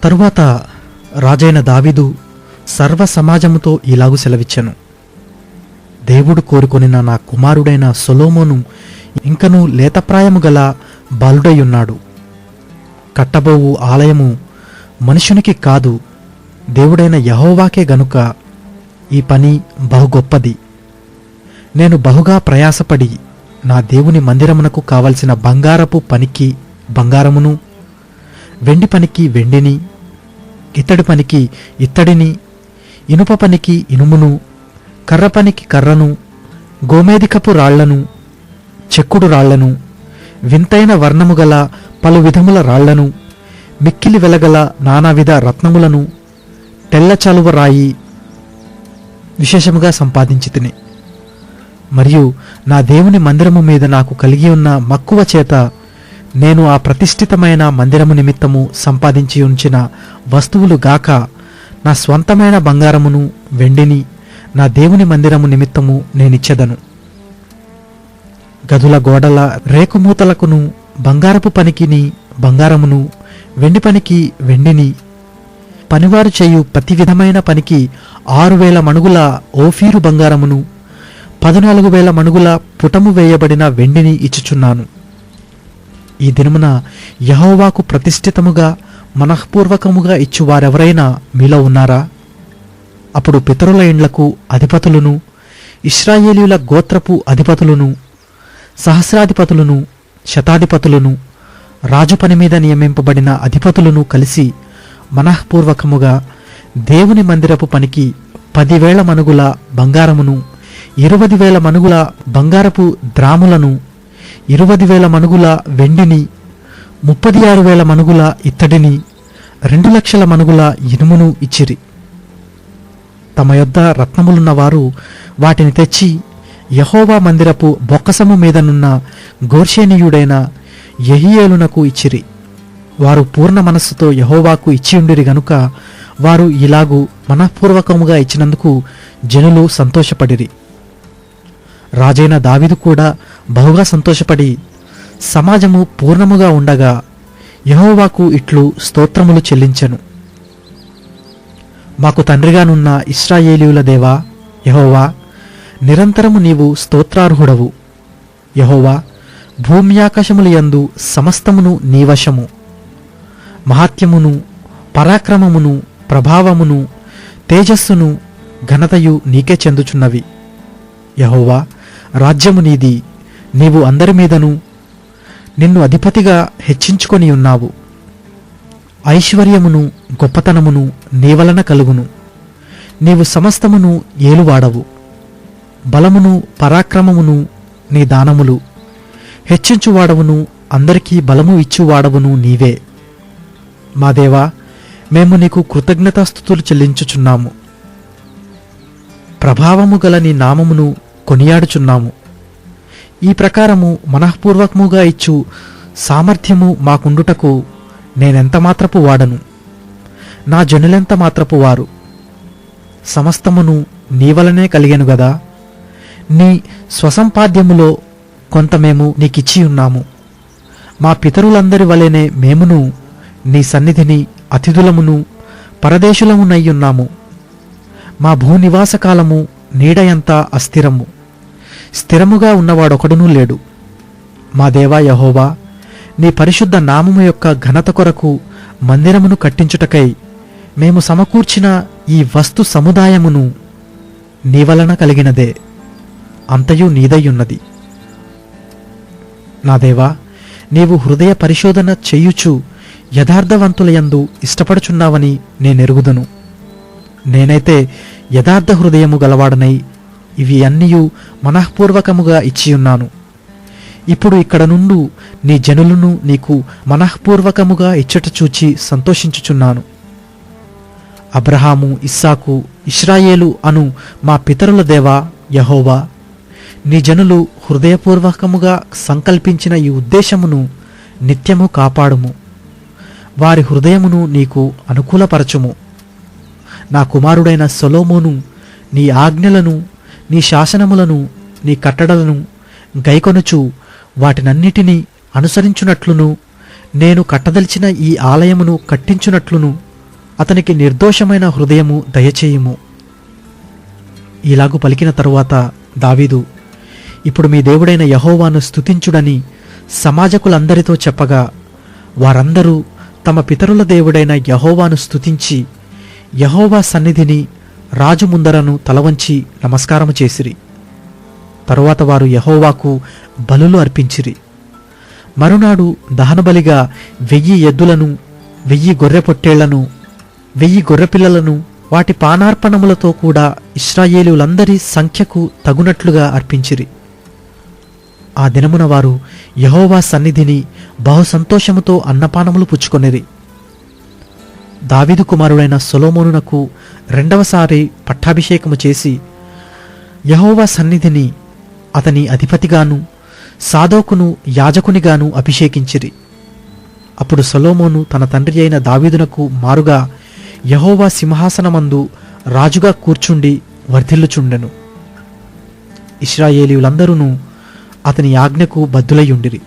తరువాత రాజైన దావీదు సర్వ సమాజముతో ఇలాగు సెలవిచ్చెను. దేవుడు కోరుకొనిన నా కుమారుడైన సొలొమోను ఇంకనూ లేతప్రాయము గల బాలుడయ్యున్నాడు. కట్టబోవు ఆలయము మనుషునికి కాదు, దేవుడైన యెహోవాకే గనుక ఈ పని బహు గొప్పది. నేను బహుగా ప్రయాసపడి నా దేవుని మందిరమునకు కావలసిన బంగారపు పనికి బంగారమును, వెండి పనికి వెండిని, ఇత్తడి పనికి ఇత్తడిని, ఇనుప పనికి ఇనుమును, కర్ర పనికి కర్రను, గోమేధికపు రాళ్లను, చెక్కుడు రాళ్లను, వింతైన వర్ణము గల పలు విధముల రాళ్లను, మిక్కిలి వెలగల నానావిధ రత్నములను, తెల్ల చలువ రాయి విశేషముగా సంపాదించి తిని, మరియు నా దేవుని మందిరము మీద నాకు కలిగి ఉన్న మక్కువ చేత నేను ఆ ప్రతిష్ఠితమైన మందిరము నిమిత్తము సంపాదించి ఉంచిన వస్తువులు గాక నా స్వంతమైన బంగారమును వెండిని నా దేవుని మందిరము నిమిత్తము నేనిచ్చెదను. గదుల గోడల రేకుమూతలకును బంగారపు పనికిని బంగారమును, వెండి పనికి వెండిని, పనివారు చేయు ప్రతి విధమైన పనికి 6,000 మణుగుల ఓఫీరు బంగారమును, 14,000 మణుగుల పుటము వేయబడిన వెండిని ఇచ్చుచున్నాను. ఈ దినమున యెహోవాకు ప్రతిష్ఠితముగా మనఃపూర్వకముగా ఇచ్చువారెవరైనా మీలో ఉన్నారా? అప్పుడు పితరుల ఇండ్లకు అధిపతులను, ఇశ్రాయేలీయుల గోత్రపు అధిపతులను, సహస్రాధిపతులను, శతాధిపతులను, రాజు పని మీద నియమింపబడిన అధిపతులను కలిసి మనఃపూర్వకముగా దేవుని మందిరపు పనికి 10,000 మణుగుల బంగారమును, 20,000 మణుగుల బంగారపు ద్రాములను, 20,000 మణుగుల వెండిని, 36,000 మణుగుల ఇత్తడిని, 2,00,000 మణుగుల ఇనుమును ఇచ్చిరి. తమ యొద్ద రత్నములున్న వారు వాటిని తెచ్చి యెహోవా మందిరపు బొక్కసము మీదనున్న గోర్షేనీయుడైన యెహీయేలునకు ఇచ్చిరి. వారు పూర్ణ మనస్సుతో యెహోవాకు ఇచ్చియుండిరి గనుక వారు ఇలాగు మనఃపూర్వకముగా ఇచ్చినందుకు జనులు సంతోషపడిరి. రాజైన దావీదు కూడా బహుగా సంతోషపడి సమాజము పూర్ణముగా ఉండగా యెహోవాకు ఇట్లు స్తోత్రములు చెల్లించెను. మాకు తండ్రిగానున్న ఇశ్రాయేలీయుల దేవా యెహోవా, నిరంతరము నీవు స్తోత్రార్హుడవు. యెహోవా, భూమ్యాకాశముల యందు సమస్తమును నీ వశము. మహాత్యమును, పరాక్రమమును, ప్రభావమును, తేజస్సును, ఘనతయు నీకే చెందుచున్నవి. యెహోవా, రాజ్యము నీది, నీవు అందరి మీదను నిన్ను అధిపతిగా హెచ్చించుకొని ఉన్నావు. ఐశ్వర్యమును గొప్పతనమును నీ వలన కలుగును. నీవు సమస్తమును ఏలువాడవు. బలమును పరాక్రమమును నీ దానములు. హెచ్చించువాడవును, అందరికీ బలము ఇచ్చువాడవును నీవే. మా దేవా, మేము నీకు కృతజ్ఞతాస్తుతులు చెల్లించుచున్నాము. ప్రభావము గల నీ నామమును కొనియాడుచున్నాము. ఈ ప్రకారము మనఃపూర్వకముగా ఇచ్చు సామర్థ్యము మాకుండుటకు నేనెంత మాత్రపు వాడను, నా జనులెంత మాత్రపు వారు. సమస్తమును నీ వలనే కలిగెను గదా. నీ స్వసంపాద్యములో కొంత మేము నీకిచ్చి ఉన్నాము. మా పితరులందరి వలెనే మేమును నీ సన్నిధిని అతిథులమును పరదేశులమునయ్యున్నాము. మా భూనివాస కాలము నీడయంత అస్థిరము, స్థిరముగా ఉన్నవాడొకడునూ లేడు. మా దేవా యెహోవా, నీ పరిశుద్ధ నామము యొక్క ఘనత కొరకు మందిరమును కట్టించుటకై మేము సమకూర్చిన ఈ వస్తు సముదాయమును నీ వలన కలిగినదే, అంతయు నీదయ్యున్నది. నా దేవా, నీవు హృదయ పరిశోధన చెయ్యుచు యథార్థవంతులయందు ఇష్టపడుచున్నావని నేనెరుగుదును. నేనైతే యథార్థ హృదయము గలవాడనై ఇవి అన్నియు మనఃపూర్వకముగా ఇచ్చియున్నాను. ఇప్పుడు ఇక్కడ నుండు నీ జనులను నీకు మనఃపూర్వకముగా ఇచ్చట చూచి సంతోషించుచున్నాను. అబ్రహాము, ఇస్సాకు, ఇశ్రాయేలు అను మా పితరుల దేవా యెహోవా, నీ జనులు హృదయపూర్వకముగా సంకల్పించిన ఈ ఉద్దేశమును నిత్యము కాపాడుము. వారి హృదయమును నీకు అనుకూలపరచుము. నా కుమారుడైన సొలొమోను నీ ఆజ్ఞలను, నీ శాసనములను, నీ కట్టడలను గైకొనుచు వాటినన్నిటినీ అనుసరించునట్లును, నేను కట్టదలిచిన ఈ ఆలయమును కట్టించునట్లును అతనికి నిర్దోషమైన హృదయము దయచేయుము. ఇలాగు పలికిన తరువాత దావీదు, ఇప్పుడు మీ దేవుడైన యెహోవాను స్తుతించుడని సమాజకులందరితో చెప్పగా, వారందరూ తమ పితరుల దేవుడైన యెహోవాను స్తుతించి యెహోవా సన్నిధిని రాజు ముందరను తలవంచి నమస్కారము చేసిరి. తరువాత వారు యెహోవాకు బలులు అర్పించిరి. మరునాడు దహనబలిగా 1000 ఎద్దులను, 1000 గొర్రె పొట్టేళ్లను, 1000 గొర్రెపిల్లలను వాటి పానార్పణములతో కూడా ఇశ్రాయేలులందరి సంఖ్యకు తగునట్లుగా అర్పించిరి. ఆ దినమున వారు యెహోవా సన్నిధిని బహు సంతోషముతో అన్నపానములు పుచ్చుకొనిరి. దావీదు కుమారుడైన సొలొమోనునకు 2వసారి పట్టాభిషేకము చేసి యెహోవా సన్నిధిని అతని అధిపతిగాను సాదోకును యాజకునిగాను అభిషేకించిరి. అప్పుడు సొలొమోను తన తండ్రి అయిన దావీదునకు మారుగా యెహోవా సింహాసనమందు రాజుగా కూర్చుండి వర్ధిల్లుచుండెను. ఇశ్రాయేలీయులందరూ అతని ఆజ్ఞకు బద్ధులయ్యుండిరి.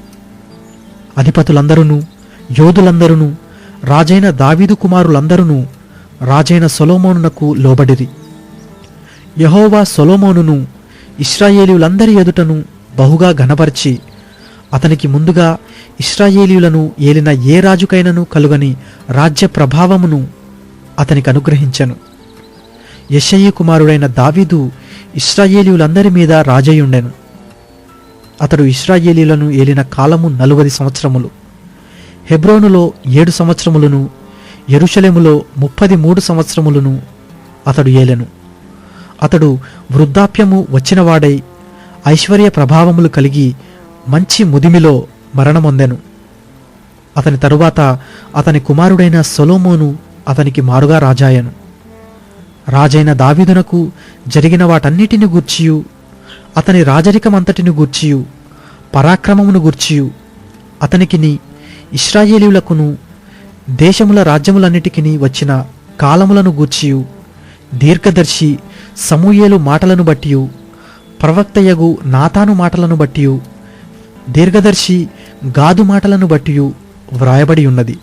అధిపతులందరూ, యోధులందరూ, రాజైన దావీదు కుమారులందరూ రాజైన సొలొమోనునకు లోబడిరి. యెహోవా సొలొమోనును ఇశ్రాయేలీయులందరి ఎదుటను బహుగా ఘనపరిచి అతనికి ముందుగా ఇశ్రాయేలీయులను ఏలిన ఏ రాజుకైనను కలుగని రాజ్య ప్రభావమును అతనికి అనుగ్రహించెను. యెషయి కుమారుడైన దావీదు ఇశ్రాయేలీయులందరి మీద రాజయ్యుండెను. అతడు ఇశ్రాయేలీయులను ఏలిన కాలము 40 సంవత్సరములు. హెబ్రోనులో 7 సంవత్సరములను, యెరూషలేములో 33 సంవత్సరములను అతడు ఏలెను. అతడు వృద్ధాప్యము వచ్చినవాడై ఐశ్వర్య ప్రభావములు కలిగి మంచి ముదిమిలో మరణమొందెను. అతని తరువాత అతని కుమారుడైన సొలొమోను అతనికి మారుగా రాజాయను. రాజైన దావీదునకు జరిగిన వాటన్నిటిని గూర్చియు, అతని రాజరికమంతటిని గూర్చియు, పరాక్రమమును గూర్చియు, అతనికిని ఇశ్రాయేలీయులకును దేశముల రాజ్యములన్నిటికిని వచ్చిన కాలములను గూర్చియు, దీర్ఘదర్శి సమూయేలు మాటలను బట్టియు, ప్రవక్తయగు నాతాను మాటలను బట్టియు, దీర్ఘదర్శి గాదు మాటలను బట్టియు వ్రాయబడి ఉన్నది.